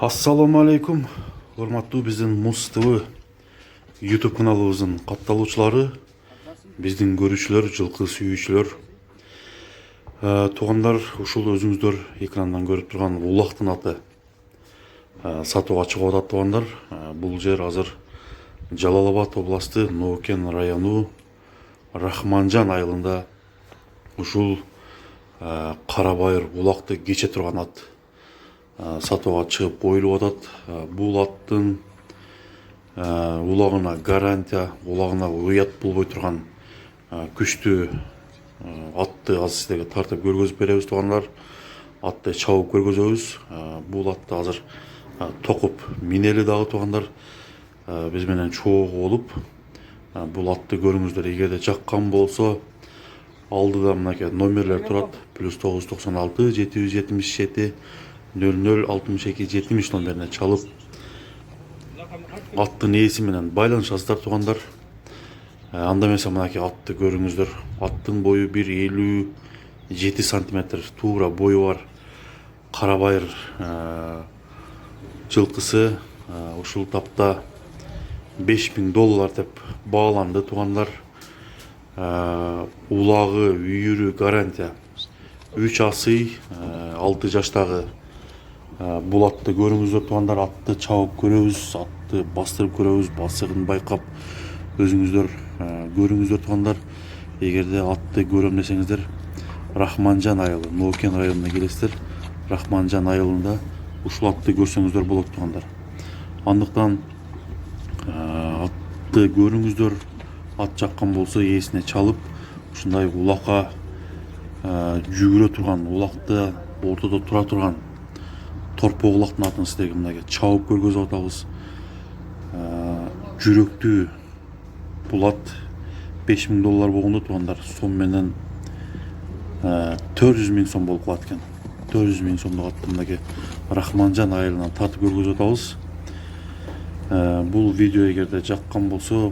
Assalamu alaikum. Horматтуу биздин Муз ТВ YouTube каналыбыздын катталуучулары, биздин көрүүчүлөр, жылкы сүйүүчүлөр. Туугандар, ушул өзүңүздөр экрандан көрүп турган улактын аты сатууга чыгып атат туугандар. Бул жер азыр Жалал Абад областы Ноокен району Рахманжан айылында ушул Карабайыр улакты кече турган ат сатууга чыгып коюлуп атат. Бул аттын улагына гарантия, улагына уят болбой турган күчтүү атты азыр сиздерге тартып көргөзүп беребиз туугандар. Атты чабып көргөзөбүз. Бул атты азыр токуп минели дагы туугандар. Биз менен чогуу болуп бул атты көрүңүздөр. Эгерде жаккан болсо, алдыда мынакей номерлер турат. +996 777 0062 70 номерине чалып аттын ээси менен байланышасыздар туугандар. Анда эмесе мынакей атты көрүңүздөр. Аттын бою 1,57 сантиметр туура бою бар Карабайыр жылкысы ушул тапта $5000 деп бааланды туугандар. Улагы, үйүрү гарантия. 3 асый 6 жаштагы бул атты көрүңүздөр туугандар. Атты чабып көрөбүз, атты бастырып көрөбүз, басыгын байкап өзүңүздөр көрүңүздөр туугандар. Эгерде атты көрөм десеңиздер, Рахманжан айылы, Ноокен районуна келесиздер. Рахманжан айылында ушул атты көрсөңүздөр болот туугандар. Андыктан атты көрүңүздөр. Ат жаккан болсо ээсине чалып, ушундай улакка жүгүрө турган, улакты ортодо тура турган торпок улактын атын сиздерге мынакей чабып көргөзүп атабыз. Жүрөктүү бул ат $5000 болгондо туугандар. Сом менен 400.000 сом болуп калат экен. 400.000 сомдук атты мынакей Рахманжан айылынан тартып көргөзүп атабыз. Бул видео эгерде жаккан болсо,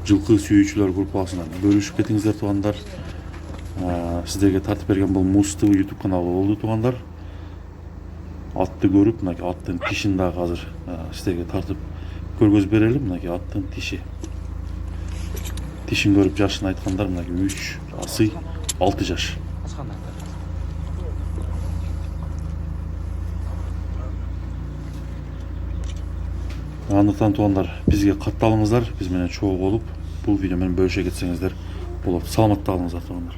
жылкы сүйүүчүлөр группасына бөлүшүп кетиңиздер туугандар. Сиздерге тартып берген бул Муз ТВ YouTube каналы болду туугандар. Атты көрүп, мынакей аттын тишин дагы азыр сиздерге тартып көргөзүп берели. Мынакей аттын тиши. Тишин көрүп жашын айткандар мынакей 3 асый 6 жаш. Андыктан туугандар, бизге катталыңыздар, биз менен чогуу болуп, бул видео менен бөлүшө кетсеңиздер болот. Саламатта калыңыздар туугандар.